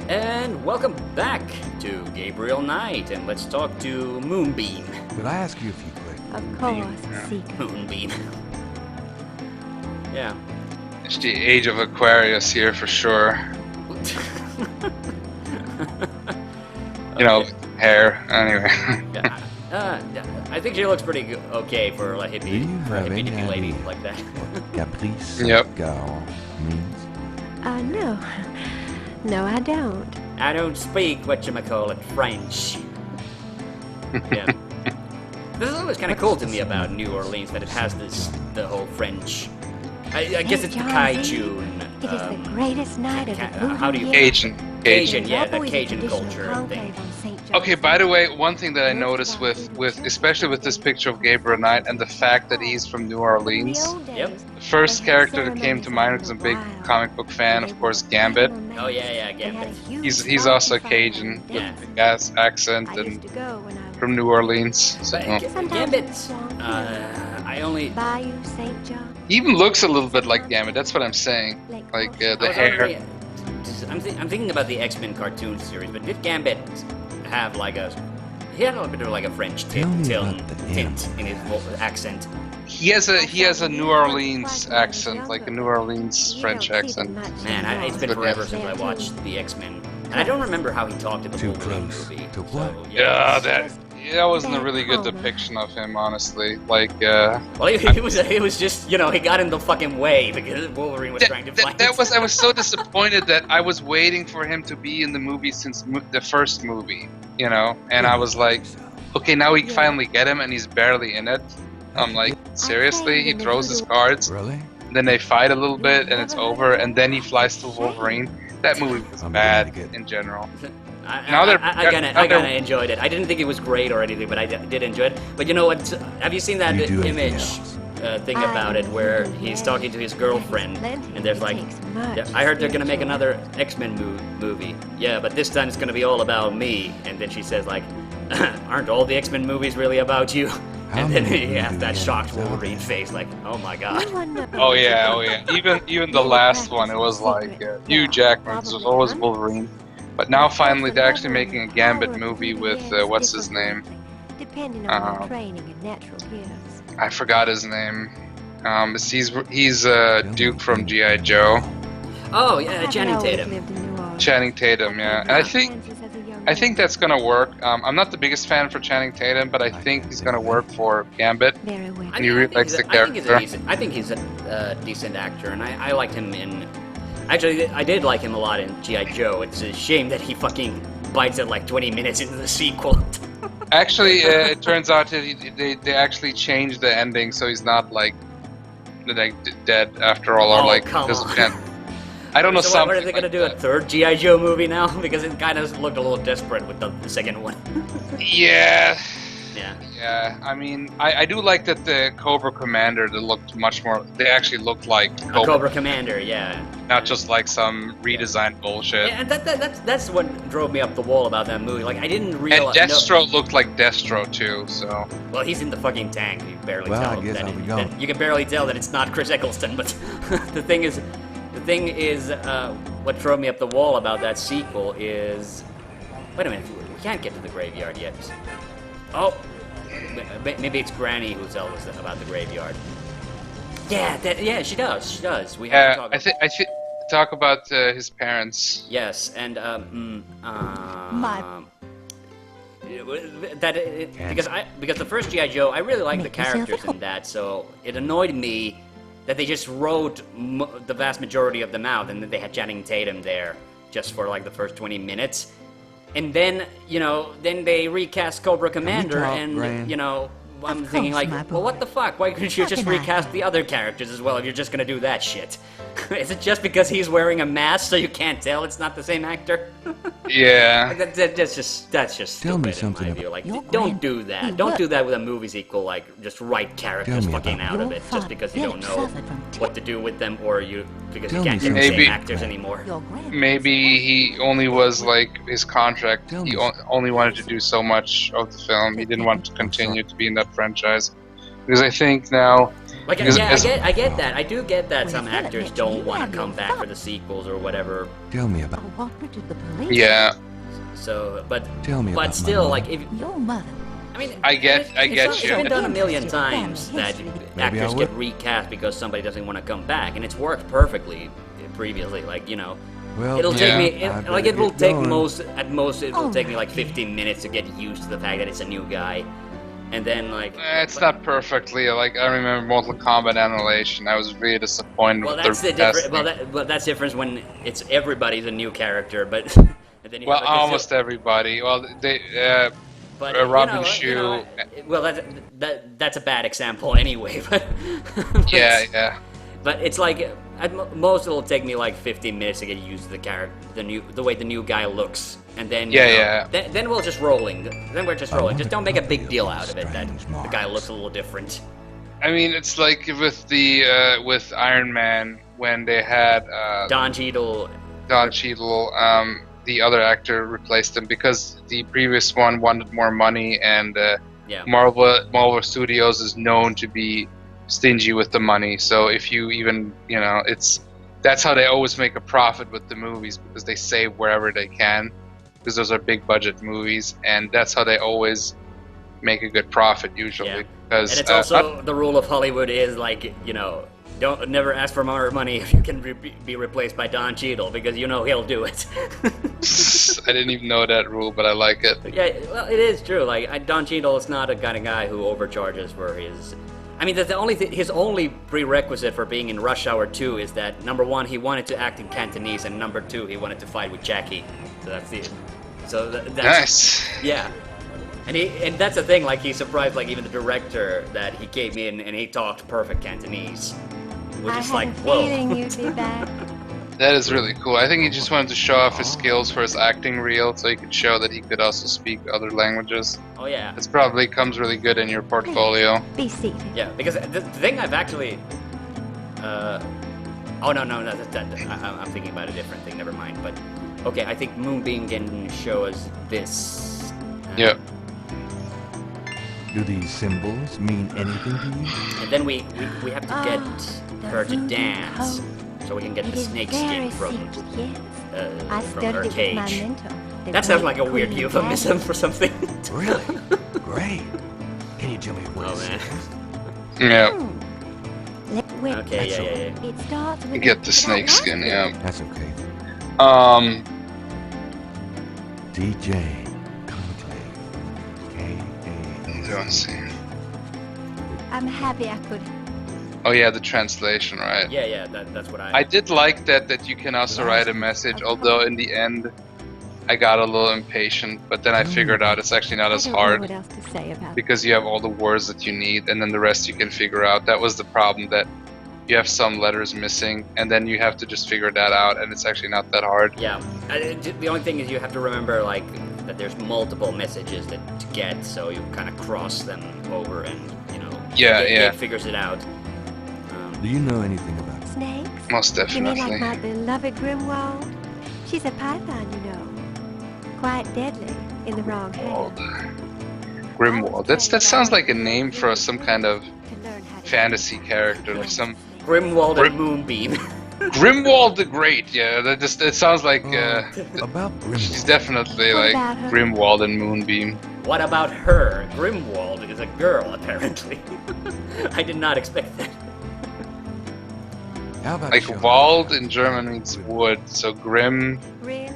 And welcome back to Gabriel Knight, and let's talk to Moonbeam. Could I ask you a few questions? Of course, Seeker. Moonbeam. Yeah. It's the age of Aquarius here for sure. You know, hair. Anyway. I think she looks pretty good, okay for a Do you hippie, for a have any hippie lady idea like that. what caprice Yep. gal means? No. No, I don't. I don't speak whatchamacallit French. Yeah. This is always kind of cool to me about New Orleans, that it has the whole French. I guess it's the kaiju and It is the greatest night of the how do you Cajun. Cajun, yeah, the Cajun culture and thing. Okay, by the way, one thing that I noticed with especially with this picture of Gabriel Knight and the fact that he's from New Orleans, Yep. the first character that came to mind because I'm a big comic book fan, of course, Gambit. Oh yeah, Gambit. He's also a Cajun with Yeah. a gas accent and from New Orleans. So Gambit. I only. Bayou St. John. he even looks a little bit like Gambit. That's what I'm saying. Like I the was hair. already- I'm thinking about the X-Men cartoon series, but did Gambit have like a? He had a little bit of like a French Tell me tint about the in his accent. He has a New Orleans accent, like a New Orleans French accent. Man, it's been forever since I watched the X-Men, and I don't remember how he talked in the Too Wolverine close movie. to what? So, Yeah, that wasn't a really good depiction of him, honestly. Like, Well, he was just, he got in the fucking way because Wolverine was trying to fight. I was so disappointed that I was waiting for him to be in the movie since the first movie, and I was like, okay, now we finally get him and he's barely in it. I'm like, seriously? He throws his cards, Really? then they fight a little bit and it's over, and then he flies to Wolverine. That movie was I'm bad beginning to get- in general. I kind of enjoyed it. I didn't think it was great or anything, but I did enjoy it. But you know what? Have you seen that You do image anything else? thing about it where he's talking to his girlfriend, and there's like, I heard they're gonna make another X-Men movie. Yeah, but this time it's gonna be all about me. And then she says like, aren't all the X-Men movies really about you? How And then many he has do that we shocked have? Wolverine face, like, oh my god. Oh yeah. Even the last one, it was like Hugh Jackman. It was always Wolverine. But now finally they're actually making a Gambit movie with what's his name? Depending on training and natural gifts. I forgot his name. He's Duke from G.I. Joe. Oh yeah, Channing Tatum. Channing Tatum, yeah. And I think that's gonna work. I'm not the biggest fan for Channing Tatum, but I think he's gonna work for Gambit. Very well. And he really likes the character. I think he's a decent actor, and I liked him in. Actually, I did like him a lot in G.I. Joe. It's a shame that he fucking bites it like 20 minutes into the sequel. Actually, it turns out that they actually changed the ending, so he's not like dead after all, or Oh, like come doesn't on. end. I don't know So something. what are they gonna like do? A that. third G.I. Joe movie now? Because it kind of looked a little desperate with the second one. Yeah. Yeah. Yeah, I mean, I do like that the Cobra Commander, they actually looked like Cobra Commander, yeah. not just like some redesigned bullshit. Yeah, and that's what drove me up the wall about that movie. Like, I didn't And realize. Destro looked like Destro too, so. Well, he's in the fucking tank. You can barely Well, tell I guess that I'll be going. you can barely tell that it's not Chris Eccleston. But the thing is, what drove me up the wall about that sequel is. Wait a minute, we can't get to the graveyard yet. Oh, maybe it's Granny who tells us about the graveyard. Yeah, she does. She does. We have to talk. I think talk about his parents. Yes, and because the first G.I. Joe, I really like the Make yourself characters in that, so it annoyed me that they just wrote the vast majority of them out, and then they had Channing Tatum there just for like the first 20 minutes, and then then they recast Cobra Commander, talk, and Gran? I'm Of thinking course, like, my well, what boy. the fuck? Why couldn't you just Fucking recast the other characters as well if you're just gonna do that shit? Is it just because he's wearing a mask so you can't tell it's not the same actor? Yeah. Like, that's just Tell stupid me in something my about- view. Like, Your don't grand- do that. you Don't what? do that with a movie sequel. Like, just write characters Tell me fucking about out of Your it just father, because you don't Philip, know suffered from what to do with them, or because Tell you can't me get the something. same actors anymore. Your grandmother. Maybe he only was like his contract. Tell He me. only wanted to do so much of the film. He didn't want to continue to be in that franchise because I think now Like, Because yeah, as- I get that. I do get that Well, some Philip actors mentioned don't you want have to your come back for thoughts. the sequels or whatever. Tell me about. Oh, what did the police? Yeah, So, but Tell me about my still, mother. like, if Your mother. I mean, I get it's you. been done a million Interesting times family that history. Maybe I actors will. get recast because somebody doesn't want to come back, and it's worked perfectly previously. Like, you know, Well, it'll take Yeah. me I like better it will get take going. at most it will take me like Alright. 15 minutes to get used to the fact that it's a new guy, and then like It's not perfectly like I remember Mortal Kombat Annihilation. I was really disappointed well with that's the the difference. casting. Well, that's difference when it's everybody's a new character, but and then you Well, have a gazillion- almost everybody. Well, they But Robin you know, Shue. well, that's a bad example anyway. But Yeah. But it's like at most it'll take me like 15 minutes to get used to the character, the way the new guy looks, and then you Yeah, know, Then we're just rolling. Then we're just I rolling. wonder Just don't make a if big they'll deal be out of it that strange the guy Mars. looks a little different. I mean, it's like with the with Iron Man when they had Don Cheadle. Don Cheadle, the other actor replaced him because the previous one wanted more money, and Yeah. Marvel Studios is known to be stingy with the money. So if you even that's how they always make a profit with the movies, because they save wherever they can, because those are big budget movies, and that's how they always make a good profit usually. Yeah. Because And it's also the rule of Hollywood is like, you know, don't never ask for more money if you can be replaced by Don Cheadle, because you know he'll do it. I didn't even know that rule, but I like it. Yeah, well, it is true. Like Don Cheadle is not a kind of guy who overcharges for his. I mean, the only his only prerequisite for being in Rush Hour 2 is that number one, he wanted to act in Cantonese, and number two, he wanted to fight with Jackie. So that's the. So that's Nice. yeah. And that's the thing. Like he surprised like even the director that he came in and he talked perfect Cantonese. It was I just had like a whoa. feeling you'd be back. That is really cool. I think he just wanted to show off his skills for his acting reel, so he could show that he could also speak other languages. Oh yeah. This probably comes really good in your portfolio. Be seated. Yeah, because the thing I've actually, oh no, I'm thinking about a different thing. Never mind. But okay, I think Moonbeam can show us this. Yeah. Do these symbols mean anything to you? And then we have to get the her to voodoo dance, code. so we can get It the is snake very skin from secret, yes. I from studied her it with my cage. mentor. the That sounds great like a weird Queen euphemism Gabriel. for something. Really? Great. Can you tell me what Oh, it man. says? Yeah. Wait, Okay, yeah. It starts with Get the without snake skin, laughing. yeah. That's okay. DJ Conclave. K-A. Let's see. I'm happy I could. Oh yeah, the translation, right? Yeah, that's what I. I did like that you can also write a message, although in the end I got a little impatient, but then I figured out it's actually not I as don't know hard, what else to say about it. because you have all the words that you need, and then the rest you can figure out. That was the problem, that you have some letters missing, and then you have to just figure that out, and it's actually not that hard. Yeah, the only thing is you have to remember like that there's multiple messages that to get, so you kind of cross them over, and you know. Yeah, it yeah. figures it out. Do you know anything about it? Snakes? Most You mean definitely. like my beloved Grimwald? She's a python, you know. Quite deadly in the wrong hands. Grimwald. That sounds like a name for some kind of To learn how to fantasy character, like some Grimwald Grim- and Moonbeam. Grimwald the Great. Yeah, it sounds like About she's Grimwald. definitely What like about her? Grimwald and Moonbeam. What about her? Grimwald is a girl, apparently. I did not expect that. How about Like Sean? Wald in German means wood, so Grim. Really?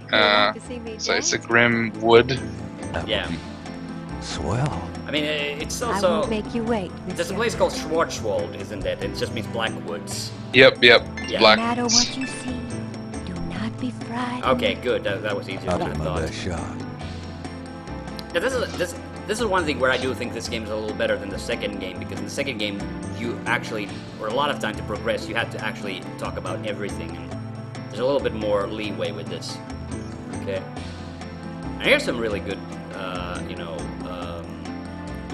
You'd Uh, like to see me So it's a dance? Grim wood. That would Yeah. be Swell. I mean, it's I also. won't make you wait. There's a monsieur. place called Schwarzwald, isn't it? It just means Blackwoods. Yep. Yeah. No Black. matter what you see, do not be frightened. Okay, good. That was easier I'll than I give my thought. best shot. Yeah, this is one thing where I do think this game is a little better than the second game, because in the second game you actually, or a lot of time to progress, you have to actually talk about everything, and there's a little bit more leeway with this. Okay. And here's some really good,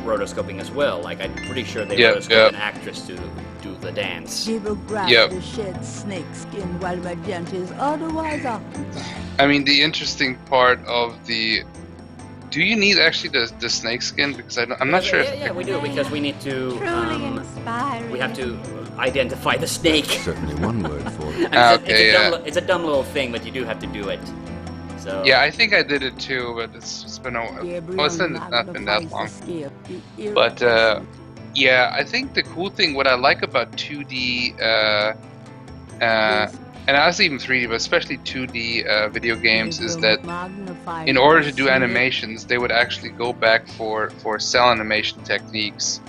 rotoscoping as well. Like I'm pretty sure they Yep, rotoscoped yep. an actress to do the dance. She will grab Yep. the shed snake skin while Magenta is otherwise occupied. I mean, the interesting part of the Do you need actually the snake skin? Because I'm not sure. Yeah, we do because we need to. Truly inspiring. We have to identify the snake. Certainly one word for it. I mean, Okay, yeah. it's a dumb little thing, but you do have to do it. So. Yeah, I think I did it too, but it's been a Gabriel well, it's not been that magnifies long. the scale, the But irrepressible. yeah, I think the cool thing, what I like about 2D, and honestly even 3D, but especially 2D video games, is that in order to do animations, they would actually go back for cell animation techniques,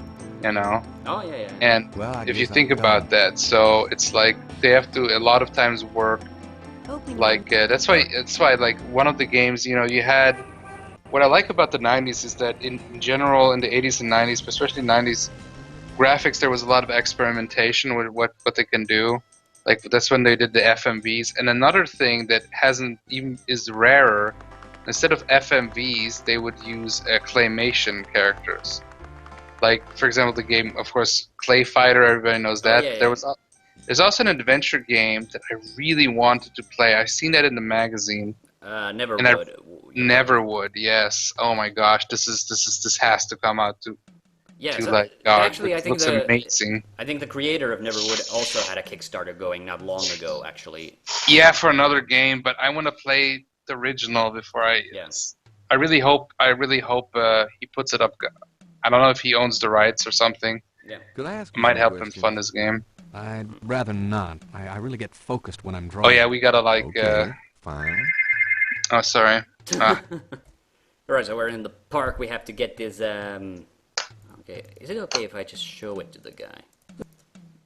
you know. Oh yeah. And Well, I if you guess think I'm about that, so it's like they have to a lot of times work Open like that's why like one of the games, you know, you had. What I like about the 90s is that in general, in the 80s and 90s, but especially 90s graphics, there was a lot of experimentation with what they can do. Like that's when they did the FMVs. And another thing that hasn't even is rarer, instead of FMVs, they would use claymation characters. Like for example, the game, of course, Clay Fighter. Everybody knows that. Yeah. There's also an adventure game that I really wanted to play. I've seen that in the magazine. Never And I would. Never would. Yes. Oh my gosh. This has to come out to So like God. actually, I It think looks amazing. I think the creator of Neverwood also had a Kickstarter going not long ago, actually. Yeah, for another game, but I want to play the original before I. Yes. I really hope he puts it up. I don't know if he owns the rights or something. Yeah. Could I ask It you might a help him question? fund his game. I'd rather not. I really get focused when I'm drawing. Oh yeah, we gotta like. Okay, fine. Oh sorry. Ah. Alright, so we're in the park. We have to get this. Okay, is it okay if I just show it to the guy?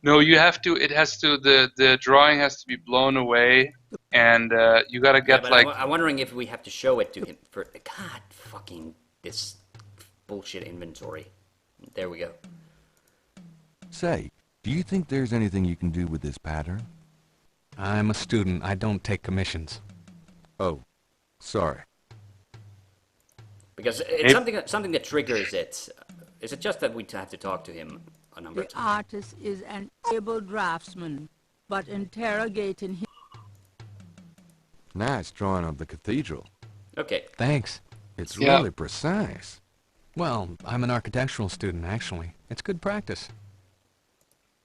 No, you have to. It has to. The drawing has to be blown away, and you gotta get but like. I'm wondering if we have to show it to him for. God, fucking this bullshit inventory. There we go. Say, do you think there's anything you can do with this pattern? I'm a student. I don't take commissions. Oh, sorry. Because it's something that triggers it. Is it just that we have to talk to him a number The of times? artist is an able draftsman, but interrogating him. Nice drawing of the cathedral. Okay. Thanks. It's Yeah. really precise. Well, I'm an architectural student, actually. It's good practice.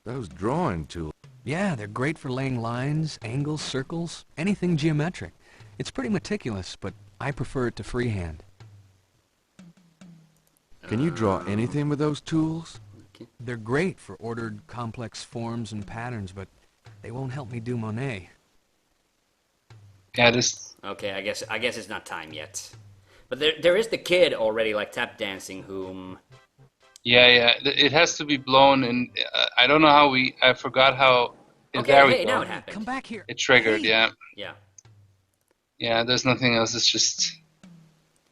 Those drawing tools. Yeah, they're great for laying lines, angles, circles, anything geometric. It's pretty meticulous, but I prefer it to freehand. Can you draw anything with those tools? They're great for ordered, complex forms and patterns, but they won't help me do Monet. Yeah, this. Okay, I guess it's not time yet. But there is the kid already like tap dancing whom. Yeah. It has to be blown, and I don't know how we. I forgot how. Okay, there we hey, go. now it happened. Come back here. It triggered. Hey. Yeah. Yeah. Yeah. There's nothing else. It's just.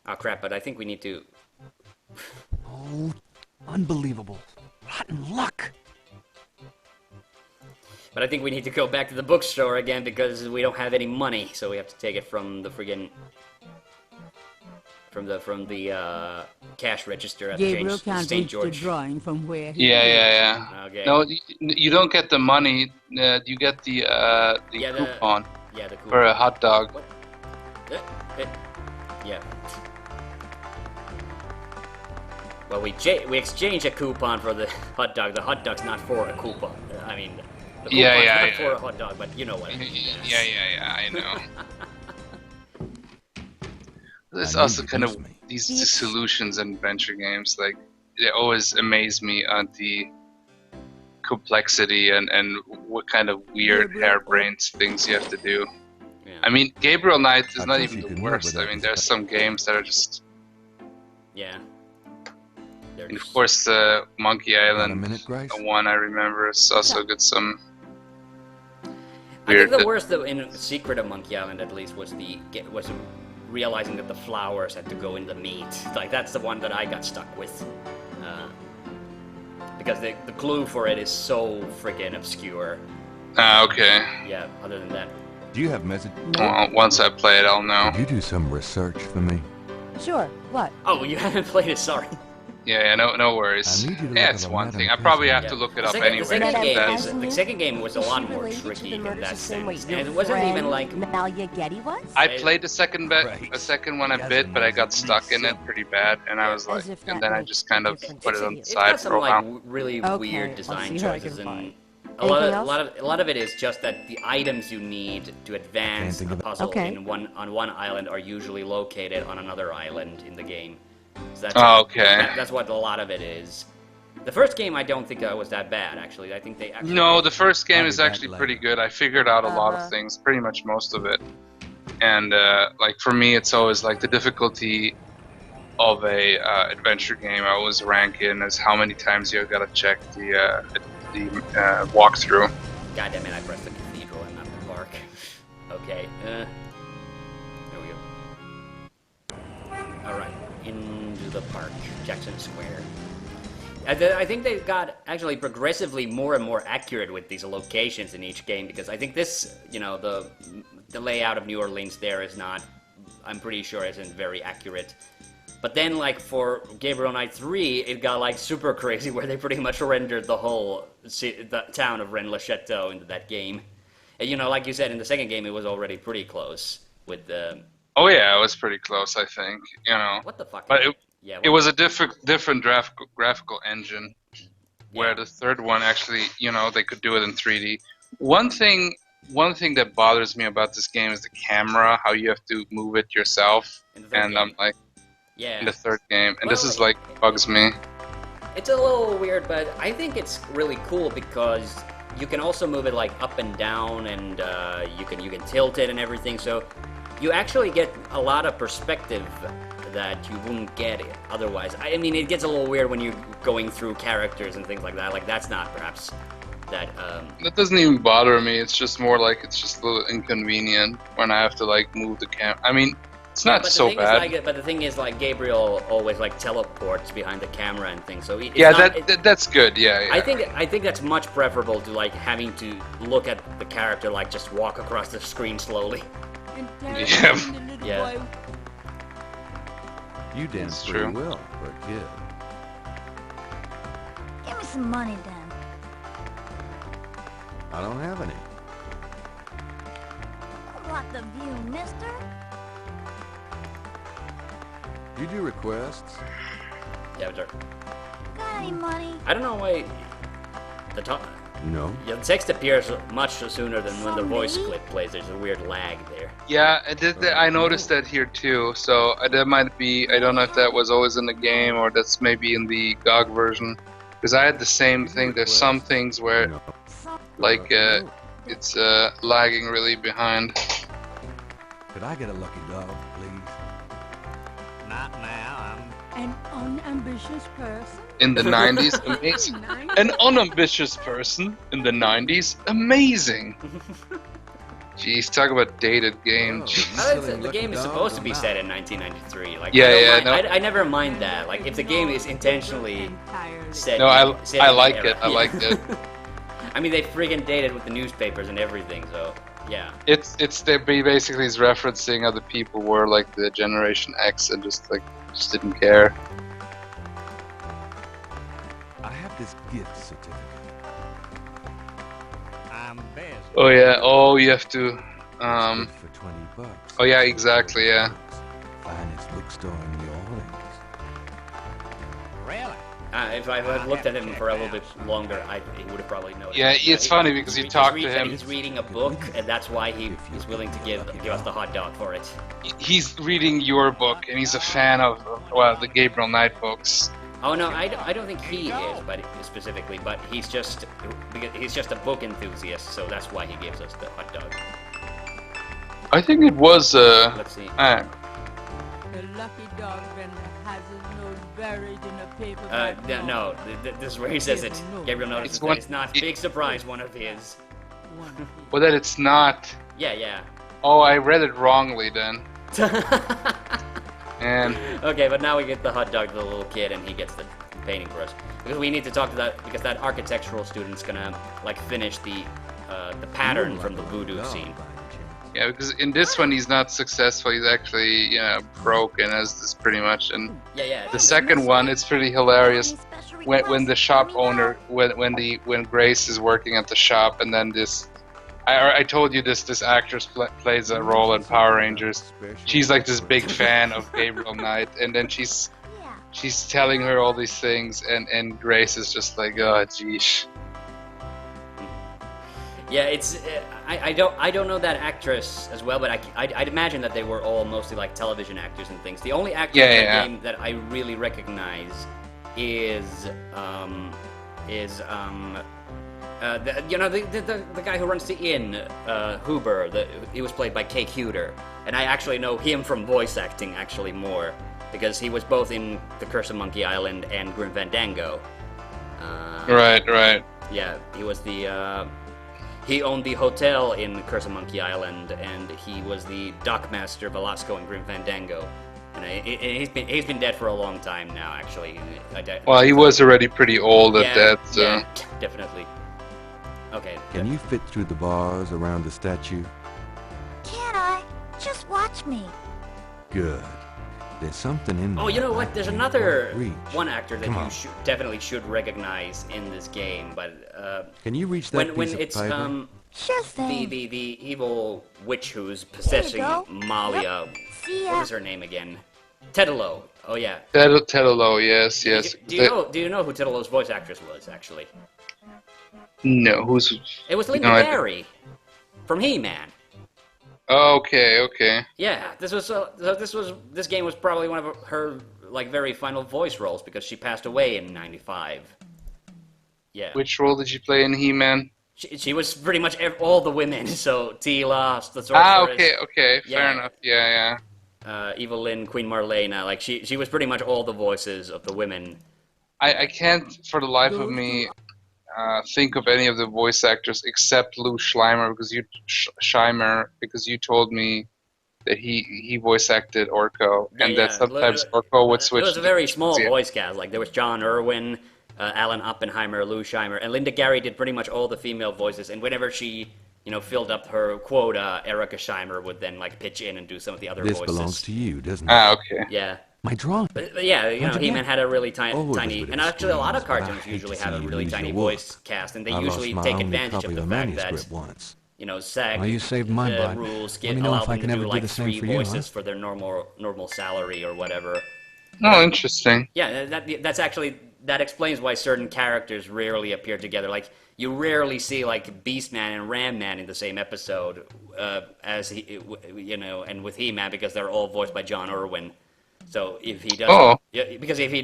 Oh crap! But I think we need to. Oh, unbelievable. Rotten luck. But I think we need to go back to the bookstore again because we don't have any money, so we have to take it from the friggin' from the cash register at Gabriel St. can't reach the George. drawing from where he is. Yeah. Okay. No, you don't get the money. You get the Yeah, coupon Yeah, the coupon. for a hot dog. What? Yeah. Well, we exchange a coupon for the hot dog. The hot dog's not for a coupon. I mean, the coupon's not for a hot dog, but you know what I mean. Yeah. I know. There's I knew also you'd kind miss of me. these solutions in adventure games. Like they always amaze me on the complexity and what kind of weird Gabriel, harebrained things you have to do. Yeah. I mean, Gabriel Knight is I not guess even you the can live worst. without I mean, the there's some games that are just. Yeah. And of course, Monkey Got a Island, minute, Grace? the one I remember, is also got some. I think weird- the worst, though, in Secret of Monkey Island, at least, was realizing that the flowers had to go in the meat. Like that's the one that I got stuck with, because the clue for it is so freaking obscure. Okay. Yeah. Other than that, Do you have message? Well, once I play it, I'll know. Could you do some research for me? Sure, what? oh, you haven't played it. Sorry. Yeah, no worries. I need you to Yeah, look it's up one Madam thing. I probably Prism. have Yeah. to look it The up second, anyway. the second Madame game Prism? the second game was a Is she lot more related to tricky the in murders that the same way sense, your and it wasn't even friend like Malia Getty was? I played the second Right. second one a Yes, bit, and but I there's got at stuck least in it seven. pretty bad, and I Yeah. was like, As if and that then I makes just a kind of difference put to it on you. the it's side got for some a like while. really Okay, weird I'll design see what I choices, can and find. a lot Anything of else? a lot of it is just that the items you need to advance think a of it. puzzle Okay. in on one island are usually located on another island in the game. So that's Oh, okay. that's what a lot of it is. The first game I don't think was that bad actually. I think they actually No, the first game I'll is be back actually later. pretty good. I figured out a lot of things, pretty much most of it. And like for me, it's always like the difficulty of a adventure game. I always rank in as how many times you gotta check the walkthrough. God damn it! I pressed the cathedral and not the park. Okay. There we go. All right, into the park, Jackson Square. I think they got actually progressively more and more accurate with these locations in each game because I think this, you know, the layout of New Orleans there is not, I'm pretty sure isn't very accurate. But then, like, for Gabriel Knight 3, it got, like, super crazy where they pretty much rendered the whole the town of Rennes-le-Château into that game. And, you know, like you said, in the second game, it was already pretty close with the... Oh yeah, it was pretty close, I think. You know, What the fuck? but Yeah, it was a different graphical engine. Where yeah. the third one actually, you know, they could do it in 3D. One thing that bothers me about this game is the camera, how you have to move it yourself. In the third And game. I'm like, Yeah. in the third game, and this Well, is like bugs me. It's a little weird, but I think it's really cool because you can also move it like up and down, and you can tilt it and everything. So you actually get a lot of perspective that you wouldn't get otherwise. I mean, it gets a little weird when you're going through characters and things like that. Like that's not perhaps that. That doesn't even bother me. It's just more like it's just a little inconvenient when I have to like move the camera. I mean, it's not but so the thing bad. Is like, but the thing is, like Gabriel always like teleports behind the camera and things. So it's Yeah, not, that's good. Yeah. I think that's much preferable to like having to look at the character like just walk across the screen slowly. Interrogating the little Yeah. boy. You dance It's pretty true. well for a kid. Give me some money then. I don't have any. What the view, mister? You do requests? Yeah, but Got any money? I don't know why the top. No. Yeah, the text appears much sooner than when the For voice me? clip plays. There's a weird lag there. Yeah, I noticed that here too. So that might be. I don't know if that was always in the game or that's maybe in the GOG version. Because I had the same thing. There's some things where No. Some like No. it's lagging really behind. Could I get a lucky dog, please? Not now. An unambitious person? In the 90s, amazing. An unambitious person in the 90s, amazing. Jeez, talk about dated game. Oh, Jeez. you I silly think the lucky game is dog, supposed to I'm be out. set in 1993. Like, Yeah, I don't yeah, mind, no. I never mind that. Like, if the game is intentionally set. No, set I in the like era. it. I liked it. I mean, they friggin' dated with the newspapers and everything. So, yeah. It's they basically is referencing how the people were like the Generation X and just didn't care. I have this gift certificate. I'm busy. Oh yeah. Oh, you have to. It's good for $20. Oh, yeah, exactly, yeah. Finest bookstore in New Orleans. Really? If I had looked at him for a little bit longer, he would have probably noticed. Yeah, it's funny because you He's talk to read- him. He's reading a book, and that's why he's willing to give us the hot dog for it. He's reading your book and he's a fan of the Gabriel Knight books. Oh no, I don't think he is, but specifically, but he's just a book enthusiast, so that's why he gives us the hot dog. I think it was Let's see. The lucky dog vendor has his nose buried in a paper. No, this is where he says it. Gabriel notices It's that one- it's not. Big surprise, one of his. well, that it's not. Yeah. Oh, I read it wrongly then. And Okay, but now we get the hot dog to the little kid, and he gets the painting for us. Because we need to talk to that, because that architectural student's gonna like finish the pattern from the voodoo Dog, scene. by any chance? Yeah, because in this one he's not successful. He's actually, broken as this pretty much. And Yeah. the second one, it's pretty hilarious. When the shop owner, when Grace is working at the shop, and then this, I told you this actress plays a role in Power Rangers. She's like this big fan of Gabriel Knight, and then she's telling her all these things, and Grace is just like, oh, geesh. Yeah, it's I don't know that actress as well, but I'd imagine that they were all mostly like television actors and things. The only actor in the game that I really recognize is the guy who runs the inn, Huber. He was played by Kay Cuter, and I actually know him from voice acting actually more because he was both in The Curse of Monkey Island and Grim Fandango. Right. Yeah, he was the. He owned the hotel in Curse of Monkey Island, and he was the dockmaster Velasco in Grim Fandango. And he's been dead for a long time now, actually. Well, he was already pretty old at that, so... Yeah, definitely. Okay. Can you fit through the bars around the statue? Can't I? Just watch me. Good. There's something in there. Oh, you know what? There's another reach. one actor that Come you on. definitely should recognize in this game, but Can you reach that when piece of it's paper? Sure thing. the evil witch who's possessing go. Malia. See What ya. was her name again? Tedelo. Oh yeah. Tedelo, yes. Do you know who Tedelo's voice actress was actually? No, who's... It was Linda No, Gary from He-Man. Oh, okay. Yeah, this game was probably one of her like very final voice roles because she passed away in '95. Yeah. Which role did you play in He-Man? She was pretty much all the women. So Tila, the sorceress. Okay. Yeah. Fair enough. Yeah. Evelyn, Queen Marlena. Like she was pretty much all the voices of the women. I can't for the life of me think of any of the voice actors except Lou Schleimer because you told me that he voice acted Orko, and that sometimes Orko would switch. It was a very small voice cast. Like there was John Irwin, Alan Oppenheimer, Lou Schleimer, and Linda Gary did pretty much all the female voices. And whenever she filled up her quota, Erica Schleimer would then like pitch in and do some of the other This voices. belongs to you, doesn't it? Okay. Yeah. My drawing. But yeah, He-Man had a really tiny, Always and actually a lot of explains, but I cartoons hate usually to have see a you really lose tiny your work. voice cast, and they I usually lost my take only advantage of copy the of fact manuscript that once. SAG Well, you saved my butt. rules Let me know allow if I them can to ever do do like the same 3 for you, voices huh? for their normal salary or whatever. Oh, interesting. Yeah, that's actually that explains why certain characters rarely appear together. Like you rarely see like Beastman and Ram Man in the same episode, as and with He-Man because they're all voiced by John Irwin. So if he does, because if he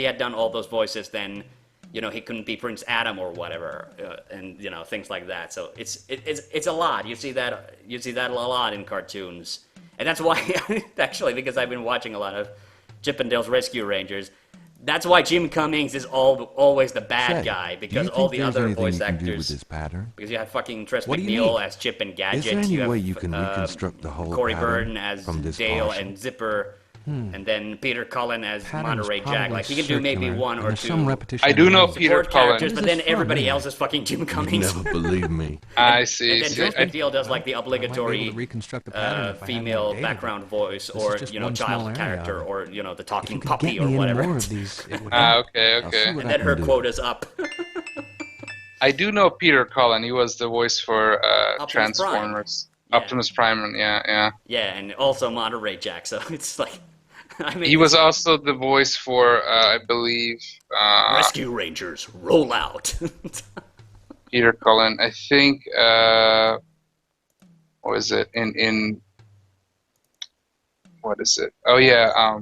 had done all those voices, then he couldn't be Prince Adam or whatever, and things like that. So it's a lot. You see that a lot in cartoons, and that's why actually because I've been watching a lot of Chip and Dale's Rescue Rangers. That's why Jim Cummings is always the bad guy because all the other voice actors. With this pattern? Because you have fucking Tress What do you McNeil mean? as Chip and Gadget. Is there any you have, way you can reconstruct the whole Corey pattern Burton as from this Dale partial? and Zipper, and then Peter Cullen as Pattern's Monterey Jack. probably Like he can do maybe circular, one and or there's two some repetition I do know in Peter support characters, Cullen. but then This is fun, everybody isn't else is fucking Jim You Cummings. never believe me. I see. And then Tress McNeil does like the I might be able obligatory to reconstruct the pattern if I had female more data. background voice, This is or just one small child area character, of it. or the If you talking could puppy get or me whatever. any more of these, it would help. Okay. I'll see what And I then her can do. quota's up. I do know Peter Cullen. He was the voice for Optimus Prime. Transformers. Yeah. Optimus Prime, and yeah. Yeah, and also Monterey Jack. So it's like, I mean, He was also the voice for, I believe, Rescue Rangers, roll out. Peter Cullen. I think, what was it? In what is it? Oh yeah,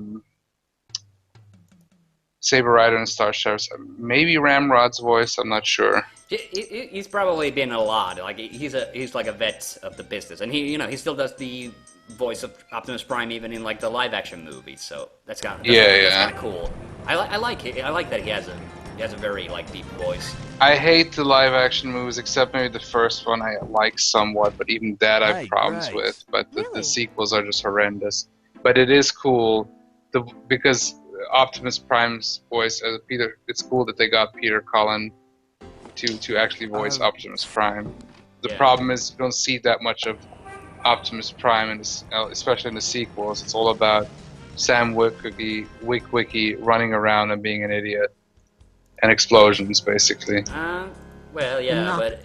Saber Rider and Star Stars. Maybe Ramrod's voice. I'm not sure. He's probably been a lot. Like he's like a vet of the business, and he still does the voice of Optimus Prime even in like the live action movies. So that's kind of cool. I like it. I like that he has a very like deep voice. I hate the live action movies, except maybe the first one I like somewhat, but even that I have Right, problems right. with. But the Really? sequels are just horrendous. But it is cool, because Optimus Prime's voice as Peter. It's cool that they got Peter Cullen to actually voice Optimus Prime. The Yeah. problem is you don't see that much of Optimus Prime, and especially in the sequels, it's all about Sam Witwicky running around and being an idiot, and explosions, basically. Well, yeah, knock- but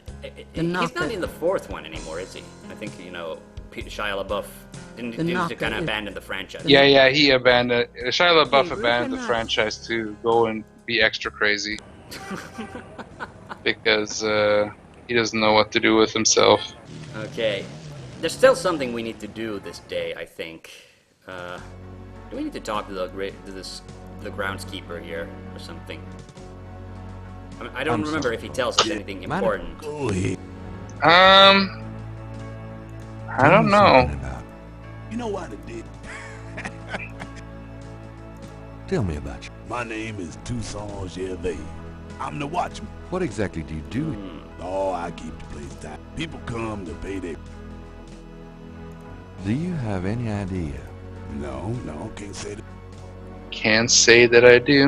he's not knocker. in the fourth one anymore, is he? I think, you know, Shia LaBeouf didn't The he knocker kind of is- abandon the franchise. Yeah, he abandoned. Shia LaBeouf Hey, abandoned the recognize- franchise to go and be extra crazy because he doesn't know what to do with himself. Okay. There's still something we need to do this day, I think. Do we need to talk to the groundskeeper here or something? I mean, I don't remember if he tells us anything important. Go ahead. I don't know. Something about it. You know what I did? Tell me about you. My name is Toussaint Gervais. I'm the watchman. What exactly do you do? Oh, I keep the place tight. People come to pay their... Do you have any idea? No, can't say that. Can't say that I do.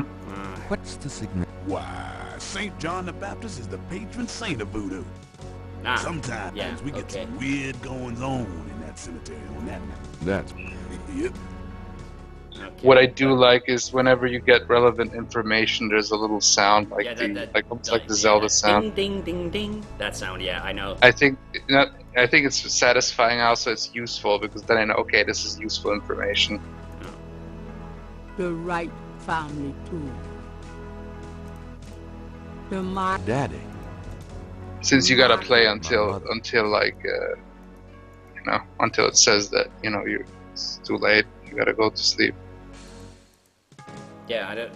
What's the significance? Why, St. John the Baptist is the patron saint of voodoo. Sometimes yeah, we get okay. some weird goings on in that cemetery on that night. That's Yep. Okay. What I do like is whenever you get relevant information, there's a little sound like almost like the Zelda sound. Ding, ding, ding, ding. That sound, yeah, I know. I think it's satisfying. Also, it's useful because then I know, okay, this is useful information. The right family too. The mark. Daddy. Since you gotta play until like until it says that it's too late. You gotta go to sleep. Yeah, I don't.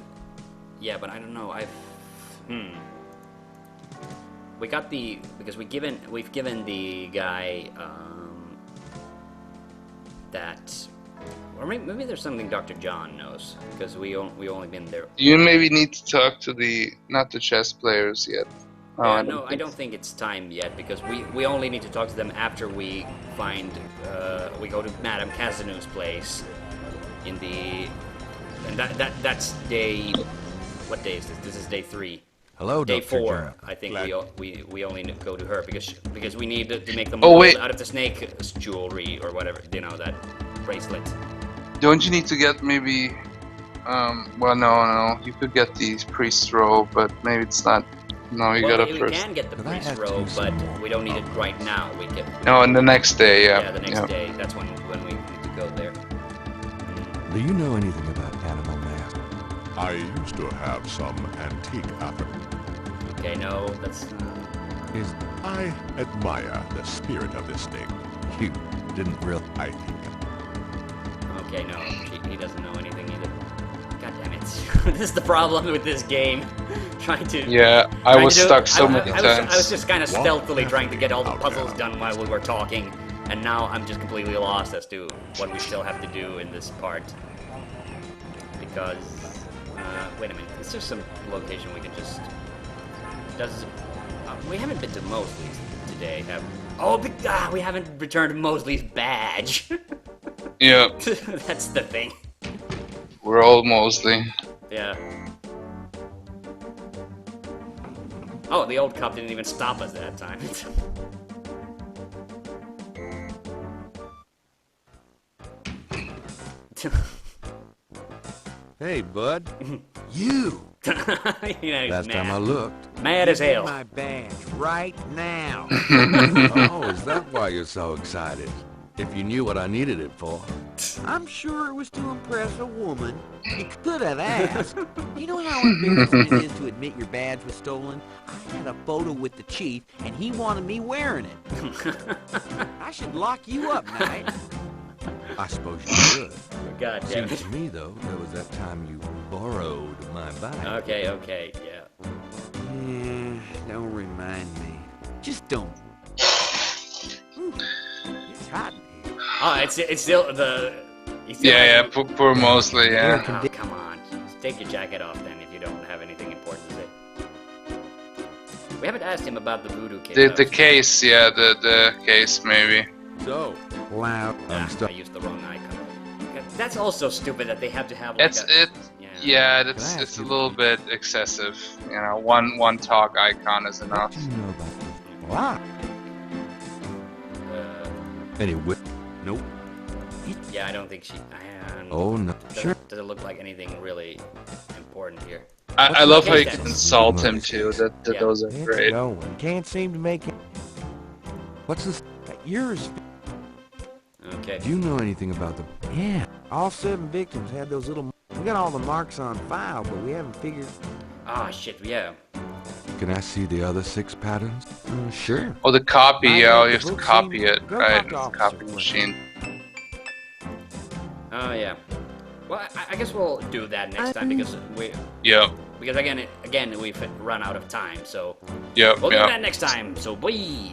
Yeah, but I don't know. We got because we've given the guy that, or maybe there's something Dr. John knows because we only been there. You maybe need to talk to not the chess players yet. No, I don't think it's time yet because we only need to talk to them after we find we go to Madame Cazanu's place in the and that's day. What day is this? This is day 3. Hello, Day Dr. 4. John. I think we only go to her because we need to make the Oh, mold wait. out of the snake's jewelry or whatever, that bracelet. Don't you need to get maybe? Well, no. You could get the priest robe, but maybe it's not. No, you gotta we first. can get the Could I priest ask you robe, some but more? we don't need it right now. We get No, and the next day, yeah. the next day. That's when we need to go there. Do you know anything about animal masks? I used to have some antique African. Okay, no, that's I admire the spirit of this thing. You didn't really. I think okay. No, he doesn't know anything either. God damn it! This is the problem with this game. Trying to. Yeah, I trying was to do- stuck so many I times. was just kind of stealthily trying to get all the Out puzzles there. done while we were talking, and now I'm just completely lost as to what we still have to do in this part. Because, wait a minute, is there some location we can just... we haven't been to Mosley's today, have we? Oh, we haven't returned Mosley's badge. Yeah, That's the thing. we're all mostly. Yeah. Oh, the old cop didn't even stop us that time. Hey, bud. You! Last time I looked. Mad as hell. My badge right now. Oh, is that why you're so excited? If you knew what I needed it for. I'm sure it was to impress a woman. You could have asked. You know how embarrassing it is to admit your badge was stolen? I had a photo with the chief, and he wanted me wearing it. I should lock you up, Knight. I suppose you should. God damn Seems it. to me, though, there was that time you borrowed my bike. Okay, yeah. Yeah, don't remind me. Just don't. Ooh, it's hot in here. Oh, it's still the... he's still Yeah, having- poor mostly, yeah. Oh, come on. Just take your jacket off then if you don't have anything important to say. We haven't asked him about the voodoo case. The case, yeah, the case maybe. So, Loud. I'm I stuck. used the wrong icon. That's also stupid that they have to have like Yeah, Can I it's ask a you- little bit excessive. You know, one talk icon is What enough. do you know about Wow. Anyway, Nope. Yeah, I don't think she. oh no. Sure. Doesn't look like anything really important here. I love how you Okay, can then. insult him too. That Yeah. those are It's great. going. Can't seem to make it. What's this? Yours. Okay. Do you know anything about the... Yeah. All 7 victims had those little. We got all the marks on file, but we haven't figured. Ah, shit. Yeah. Can I see the other 6 patterns? Sure. Oh, the copy. I Yeah, got you the have to book copy scene. it, Go right? talk to Officer Copy Flynn. machine. Oh yeah. Well, I guess we'll do that next time because Yep. again we've run out of time. So Yep. we'll do Yep. that next time. So bye.